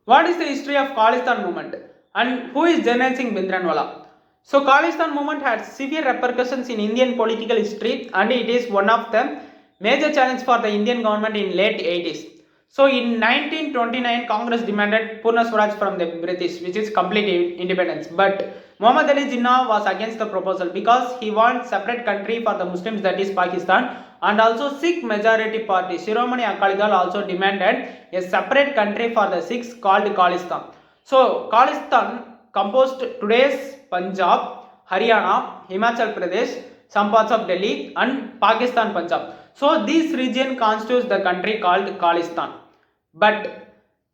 What is the history of Khalistan movement and who is Jarnail singh Bhindranwale? So Khalistan movement had severe repercussions in Indian political history and it is one of the major challenges for the Indian government in late 80s. So in 1929 Congress demanded Purna Swaraj from the British, which is complete independence, but Muhammad Ali Jinnah was against the proposal because he wants separate country for the Muslims, that is Pakistan, and also Sikh majority party Shiromani Akali Dal also demanded a separate country for the Sikhs called Khalistan. So Khalistan composed today's Punjab, Haryana, Himachal Pradesh, some parts of Delhi and Pakistan Punjab. So this region constitutes the country called Khalistan. But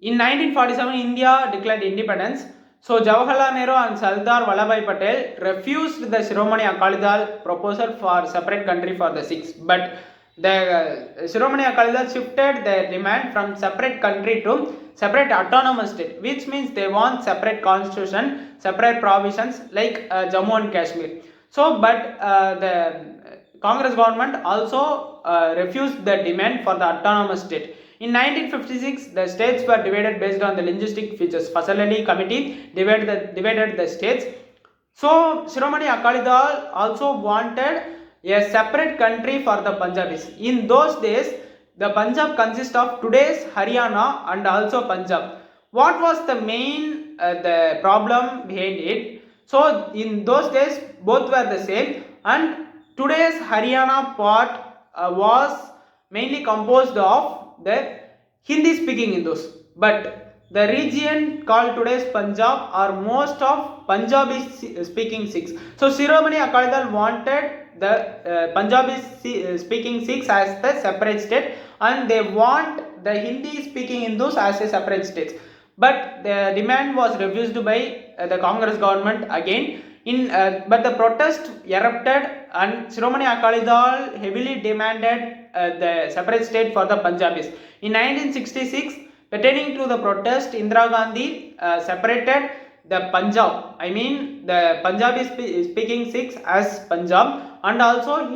in 1947 India declared independence. So Jawaharlal Nehru and Sardar Vallabhbhai Patel refused the Shiromani Akali Dal proposal for separate country for the Sikhs. But the Shiromani Akali Dal shifted their demand from separate country to separate autonomous state, which means they want separate constitution, separate provisions like Jammu and Kashmir. So, but the Congress government also refused the demand for the autonomous state. In 1956, the states were divided based on the linguistic features. Fasal Ali Committee divided the states. So, Shiromani Akali Dal also wanted a separate country for the Punjabis. In those days, the Punjab consists of today's Haryana and also Punjab. What was the main the problem behind it? So, in those days, both were the same, and today's Haryana part was mainly composed of the Hindi speaking Hindus, but the region called today's Punjab are most of Punjabi speaking Sikhs. So Shiromani Akali Dal wanted the Punjabi speaking Sikhs as the separate state and they want the Hindi speaking Hindus as a separate state. But the demand was refused by the Congress government again. But the protest erupted and Shiromani Akali Dal heavily demanded the separate state for the Punjabis. In 1966, pertaining to the protest, Indira Gandhi separated the Punjab, I mean the Punjabi speaking Sikhs as Punjab, and also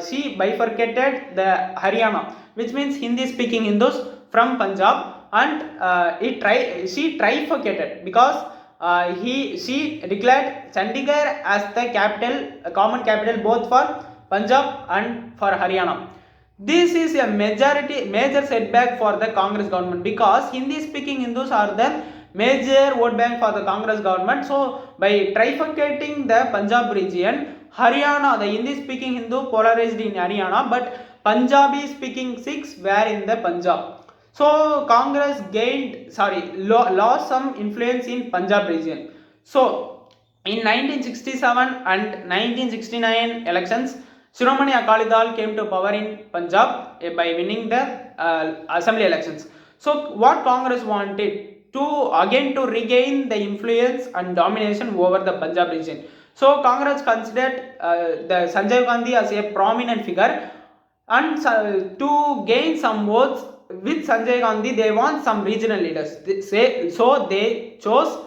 she bifurcated the Haryana, which means Hindi speaking Hindus from Punjab, and she trifurcated because she declared Chandigarh as the capital, common capital both for Punjab and for Haryana. This is a major setback for the Congress government because Hindi speaking Hindus are the major vote bank for the Congress government. So by trifurcating the Punjab region, Haryana, the Hindi speaking Hindu polarized in Haryana, but Punjabi speaking Sikhs were in the Punjab. So Congress lost some influence in Punjab region. So in 1967 and 1969 elections, Shiromani Akali Dal came to power in Punjab by winning the assembly elections. So what Congress wanted to regain the influence and domination over the Punjab region. So Congress considered the Sanjay Gandhi as a prominent figure, and to gain some votes with Sanjay Gandhi, they want some regional leaders. So they chose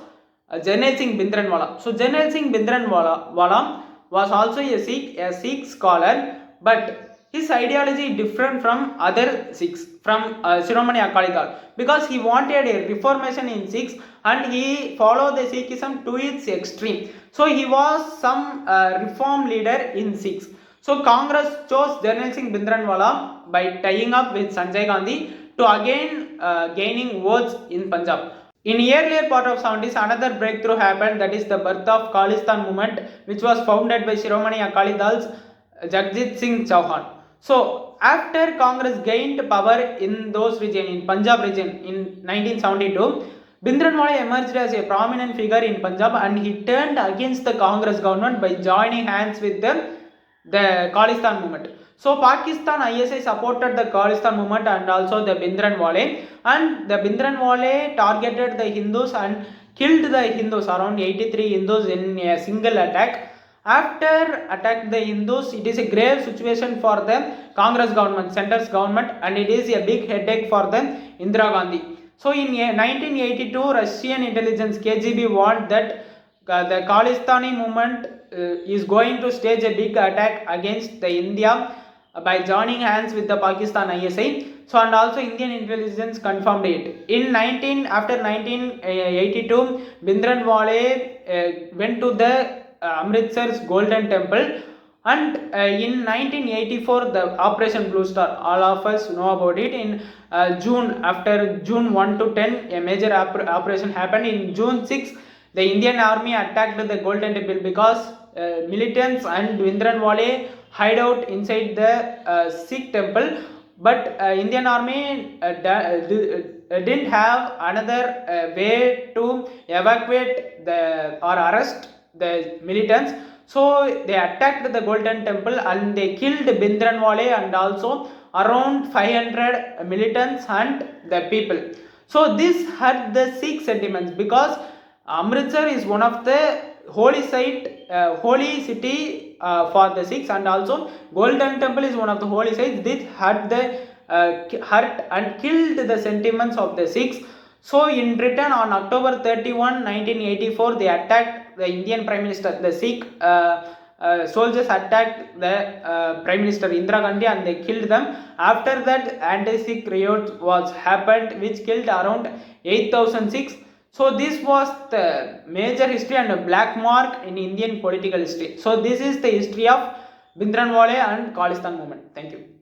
Jarnail singh Bhindranwale. So Jarnail singh Bhindranwale was also a Sikh scholar, but his ideology different from other Sikhs, from Shiromani Akali Dal, because he wanted a reformation in Sikhs and he followed the Sikhism to its extreme. So he was some reform leader in Sikhs. So Congress chose Jarnail singh Bhindranwale by tying up with Sanjay Gandhi to again gaining votes in Punjab. In earlier part of 70s, another breakthrough happened, that is the birth of Khalistan movement, which was founded by Shiromani Akali Dal's Jagjit Singh Chauhan. So after Congress gained power in those region, in Punjab region in 1972, Bhindranwale emerged as a prominent figure in Punjab and he turned against the Congress government by joining hands with the Khalistan movement. So Pakistan ISI supported the Khalistan movement and also the Bhindranwale, and the Bhindranwale targeted the Hindus and killed the Hindus, around 83 Hindus in a single attack. After attack the Hindus, it is a grave situation for the Congress government, center's government, and it is a big headache for the Indira Gandhi. So in 1982, Russian intelligence KGB warned that the Khalistani movement is going to stage a big attack against the India by joining hands with the Pakistan ISI. So and also Indian intelligence confirmed it. After 1982, Bhindranwale went to the Amritsar's Golden Temple, and in 1984 the Operation Blue Star, all of us know about it. In June, after June 1 to 10, a major operation happened. In June 6, the Indian army attacked the Golden Temple because militants and Bhindranwale hide out inside the Sikh temple, but Indian army didn't have another way to evacuate the or arrest the militants. So they attacked the Golden Temple and they killed Bhindranwale and also around 500 militants and the people. So this hurt the Sikh sentiments because Amritsar is one of the holy city for the Sikhs, and also Golden Temple is one of the holy sites. This hurt and killed the sentiments of the Sikhs. So in return, on October 31, 1984, they attacked the Indian Prime Minister. The Sikh soldiers attacked the Prime Minister Indira Gandhi and they killed them. After that, anti-Sikh riot was happened, which killed around 8,000 Sikhs. So this was the major history and a black mark in Indian political history. So this is the history of Bhindranwale and Khalistan movement. Thank you.